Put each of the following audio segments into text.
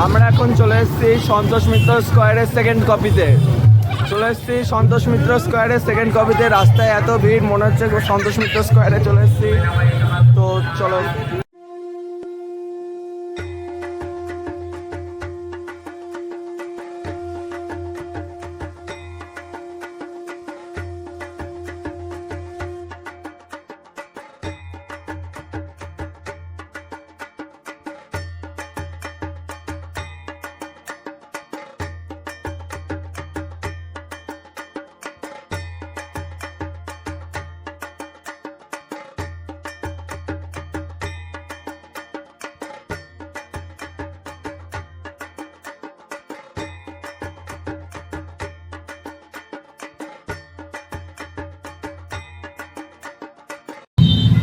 আমরা এখন চলে এসেছি সন্তোষ মিত্র স্কোয়ারের সেকেন্ড কপিতে। সেকেন্ড কপিতে রাস্তায় এত ভিড়, মনে হচ্ছে সন্তোষ মিত্র স্কোয়ারে চলে এসেছি। তো চলো।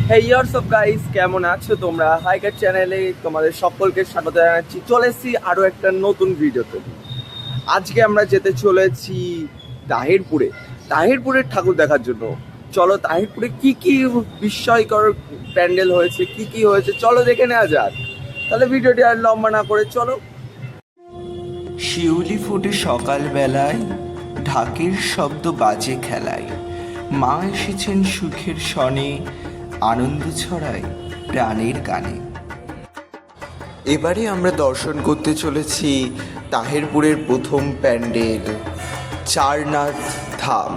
হেই হোয়াটসঅ্যাপ গাইস, কেমন আছো তোমরা? হাইকার চ্যানেলে তোমাদের সকলকে স্বাগত জানাচ্ছি। চলে এসেছি আরও একটা নতুন ভিডিওতে। আজকে আমরা যেতে চলেছি তাহিরপুরের ঠাকুর দেখার জন্য। চলো তাহিরপুরে কি কি বিস্ময়কর প্যান্ডেল হয়েছে, কি হয়েছে চলো দেখে নেওয়া যাক। তাহলে ভিডিওটি আর লম্বা না করে চলো। শিউলি ফুটে সকালবেলায়, ঢাকের শব্দ বাজে খেলায়, মা এসেছেন সুখের সনে, আনন্দ ছড়ায় প্রাণের গানে। এবারে আমরা দর্শন করতে চলেছি তাহিরপুরের প্রথম প্যান্ডেল চারনাথ ধাম।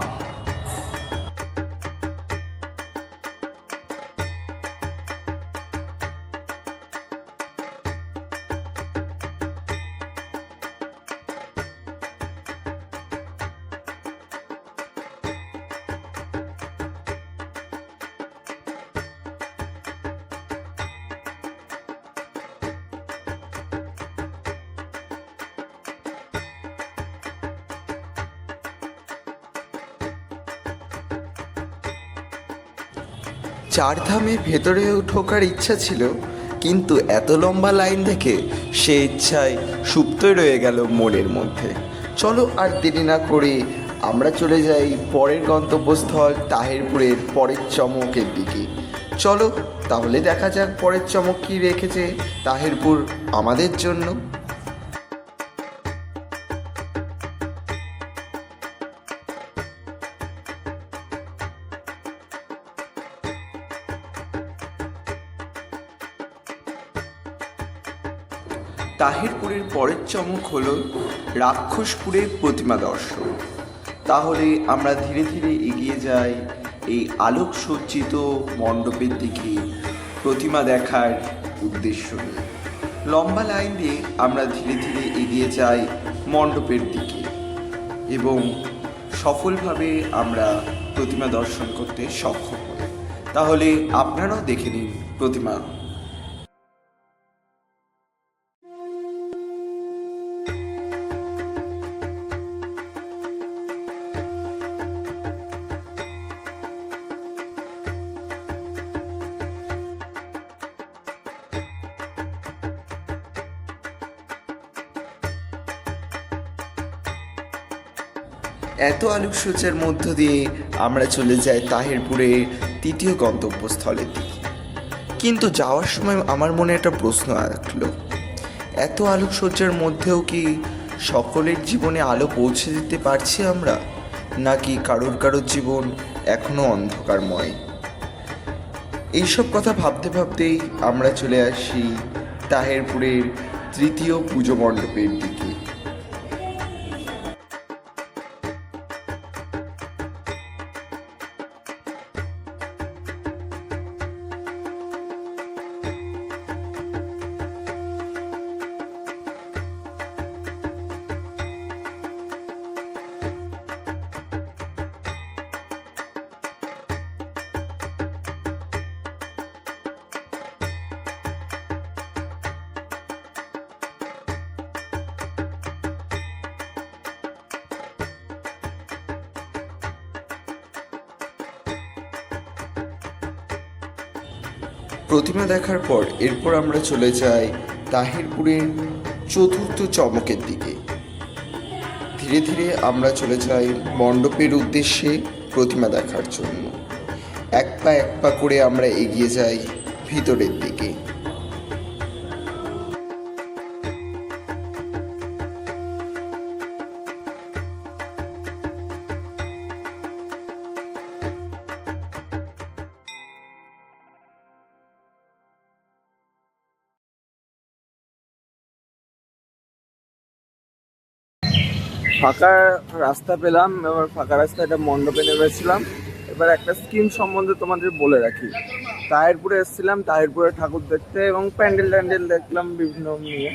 চারধামে ভেতরেও ঢোকার ইচ্ছা ছিল, কিন্তু এত লম্বা লাইন দেখে সে ইচ্ছায় সুপ্তই রয়ে গেল মনের মধ্যে। চলো আর দেরি না করে আমরা চলে যাই পরের গন্তব্যস্থল তাহিরপুরের পরের চমকের দিকে। চলো তাহলে দেখা যাক পরের চমক কী রেখেছে তাহিরপুর আমাদের জন্য। তাহিরপুরের পরের চমক হলো রাক্ষসপুরের প্রতিমা দর্শন। তাহলে আমরা ধীরে ধীরে এগিয়ে যাই এই আলোকসজ্জিত মণ্ডপের দিকে প্রতিমা দেখার উদ্দেশ্য নিয়ে। লম্বা লাইন দিয়ে আমরা ধীরে ধীরে এগিয়ে যাই মণ্ডপের দিকে এবং সফলভাবে আমরা প্রতিমা দর্শন করতে সক্ষম হই। তাহলে আপনারাও দেখে নিন প্রতিমা। এত আলোকসজ্জার মধ্য দিয়ে আমরা চলে যাই তাহিরপুরের তৃতীয় গন্তব্যস্থলের দিকে। কিন্তু যাওয়ার সময় আমার মনে একটা প্রশ্ন আসলো, এত আলোকসজ্জার মধ্যেও কি সকলের জীবনে আলো পৌঁছে দিতে পারছি আমরা, নাকি কারোর জীবন এখনও অন্ধকারময়? এইসব কথা ভাবতে ভাবতেই আমরা চলে আসি তাহিরপুরের তৃতীয় পুজো মণ্ডপের দিকে। প্রতিমা দেখার পর এরপর আমরা চলে যাই তাহিরপুরের চতুর্থ চমকের দিকে। ধীরে ধীরে আমরা চলে যাই মণ্ডপের উদ্দেশ্যে প্রতিমা দেখার জন্য। এক পা করে আমরা এগিয়ে যাই ভিতরের দিকে। ফাঁকা রাস্তা পেলাম, এবার ফাঁকা রাস্তা একটা মণ্ডপে নেমেছিলাম। এবার একটা স্কিম সম্বন্ধে তোমাদের বলে রাখি। তাহিরপুরে এসেছিলাম তাহিরপুরে ঠাকুর দেখতে এবং প্যান্ডেল ট্যান্ডেল দেখলাম বিভিন্ন নিয়ে।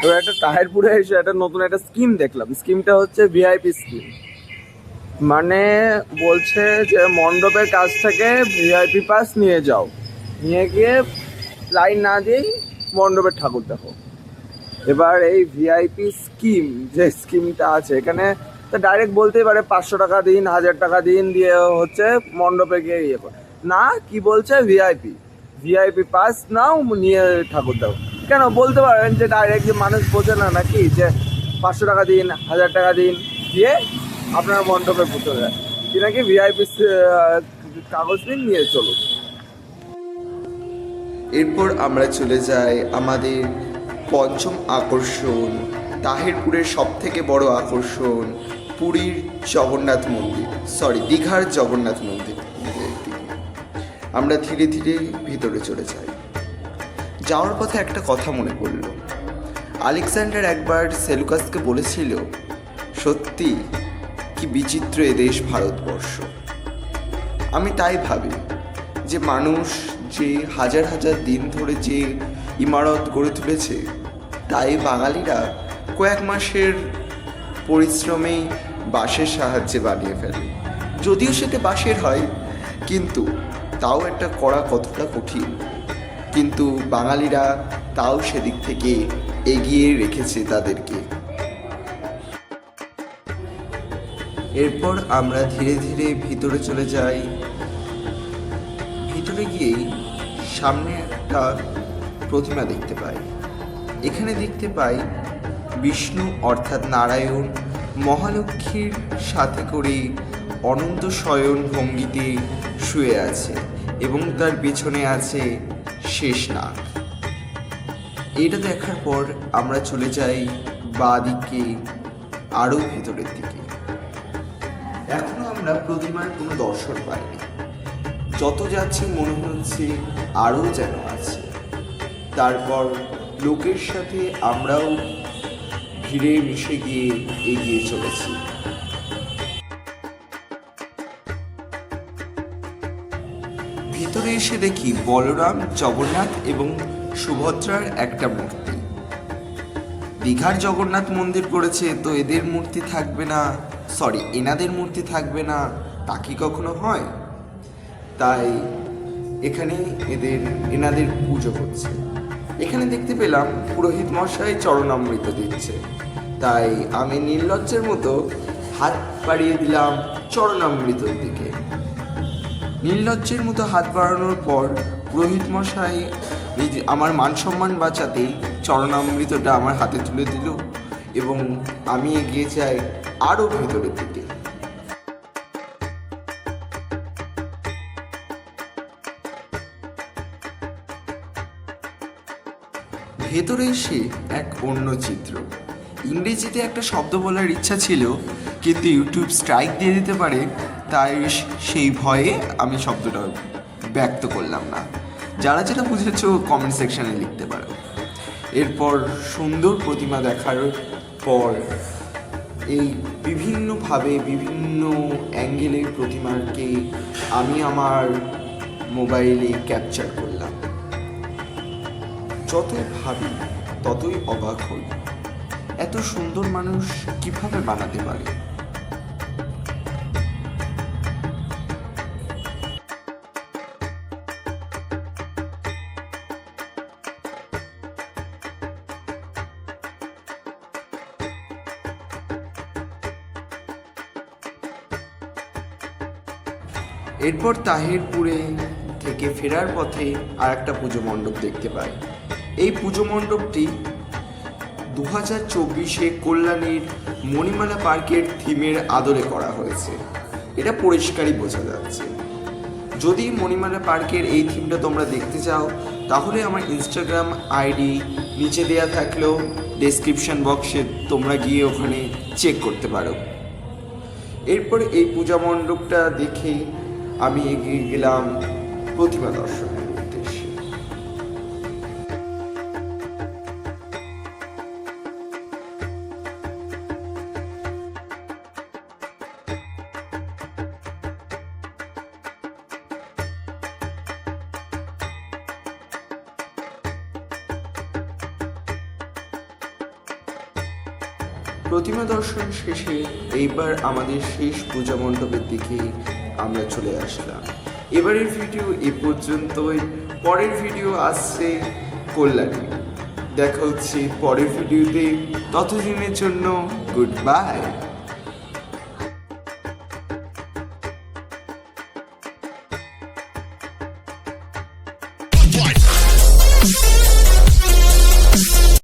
এবার একটা তাহিরপুরে এসে একটা নতুন একটা স্কিম দেখলাম। স্কিমটা হচ্ছে ভিআইপি স্কিম, মানে বলছে যে মণ্ডপের কাছ থেকে ভিআইপি পাস নিয়ে যাও, নিয়ে গিয়ে লাইন না দিয়েই মণ্ডপের ঠাকুর দেখো। এবার এই ভিআইপি স্কিম যে স্কিমটা আছে এখানে তো ডাইরেক্ট বলতেই পারে 500 টাকা দিন, 1000 টাকা দিন, দিয়ে হচ্ছে মণ্ডপে গিয়ে ইয়ে করে। না, কি বলছে, ভিআইপি পাস নাও, নিয়ে ঠাকুর দাও। কেন বলতে পারেন যে ডাইরেক্ট, যে মানুষ বোঝে না নাকি যে 500 টাকা দিন, 1000 টাকা দিন, দিয়ে আপনার মণ্ডপে পুজো দেয়, কি নাকি ভিআইপি কাগজ দিন, নিয়ে চলুন। এরপর আমরা চলে যাই আমাদের পঞ্চম আকর্ষণ, তাহিরপুরের সবথেকে বড় আকর্ষণ পুরীর জগন্নাথ মন্দির, দীঘার জগন্নাথ মন্দির। আমরা ধীরে ধীরে ভিতরে চলে যাই। যাওয়ার পথে একটা কথা মনে পড়ল। আলেকজান্ডার একবার সেলুকাসকে বলেছিল, সত্যি কি বিচিত্র এদেশ ভারতবর্ষ। আমি তাই ভাবি যে মানুষ যে হাজার হাজার দিন ধরে যে ইমারত গড়ে তুলেছে, তাই বাঙালিরা কয়েক মাসের পরিশ্রমেই বাঁশের সাহায্যে বানিয়ে ফেলে। যদিও সেটা বাঁশের হয়, কিন্তু তাও একটা করা কতটা কঠিন, কিন্তু বাঙালিরা তাও সেদিক থেকে এগিয়ে রেখেছে তাদেরকে। এরপর আমরা ধীরে ধীরে ভিতরে চলে যাই। ভিতরে গিয়েই সামনে একটা প্রতিমা দেখতে পাই। এখানে দেখতে পাই বিষ্ণু অর্থাৎ নারায়ণ মহালক্ষ্মীর সাথে করে অনন্ত শয়ন ভঙ্গিতে শুয়ে আছে এবং তার পেছনে আছে শেষনাগ। এটা দেখার পর আমরা চলে যাই বাঁ দিকে আরও ভেতরের দিকে। এখনো আমরা প্রতিমার কোনো দর্শন পাইনি। যত যাচ্ছি মনে হচ্ছে আরও যেন আছে। তারপর লোকের সাথে আমরাও ভিড়ে মিশে গিয়ে এগিয়ে চলেছি। ভিতরে এসে দেখি বলরাম, জগন্নাথ এবং সুভদ্রার একটা মূর্তি। দীঘার জগন্নাথ মন্দির করেছে, তো এদের মূর্তি থাকবে না, এনাদের মূর্তি থাকবে না, তা কি কখনো হয়? তাই এখানে এনাদের পুজো হচ্ছে। এখানে দেখতে পেলাম পুরোহিত মশাই চরণামৃত দিচ্ছে, তাই আমি নির্লজ্জের মতো হাত বাড়িয়ে দিলাম চরণামৃতর দিকে। নির্লজ্জের মতো হাত বাড়ানোর পর পুরোহিত মশাই আমার মান সম্মান বাঁচাতেই চরণামৃতটা আমার হাতে তুলে দিল এবং আমি এগিয়ে যাই আরও ভেতরের দিকে। ভেতরে এসে এক অন্য চিত্র। ইংরেজিতে একটা শব্দ বলার ইচ্ছা ছিল, কিন্তু ইউটিউব স্ট্রাইক দিয়ে দিতে পারে, তাই সেই ভয়ে আমি শব্দটা ব্যক্ত করলাম না। যারা যেটা বুঝেছো কমেন্ট সেকশানে লিখতে পারো। এরপর সুন্দর প্রতিমা দেখার পর এই বিভিন্নভাবে বিভিন্ন অ্যাঙ্গেলের প্রতিমাকে আমি আমার মোবাইলে ক্যাপচার করলাম। যতই ভাবি ততই অবাক হই, এত সুন্দর মানুষ কিভাবে বানাতে পারে। এরপর তাহিরপুরে থেকে ফেরার পথে আর একটা পুজো মণ্ডপ দেখতে পাই। এই পুজো মণ্ডপটি 2024 কল্যাণীর মণিমালা পার্কের থিমের আদলে করা হয়েছে, এটা পরিষ্কারই বোঝা যাচ্ছে। যদি মণিমালা পার্কের এই থিমটা তোমরা দেখতে চাও, তাহলে আমার ইনস্টাগ্রাম আইডি নিচে দেওয়া থাকলেও ডেসক্রিপশন বক্সে তোমরা গিয়ে ওখানে চেক করতে পারো। এরপর এই পূজা মণ্ডপটা দেখে আমি এগিয়ে গেলাম প্রতিমা দর্শনের উদ্দেশ্যে। প্রতিমা দর্শন শেষে এইবার আমাদের শেষ পূজা মণ্ডপের দিকে আমরা চলে আসলাম। এবারের ভিডিও এ পর্যন্তই। পরের ভিডিও আসছে কল্যাণী। দেখা হচ্ছে পরের ভিডিওতে, ততদিনের জন্য গুড বাই।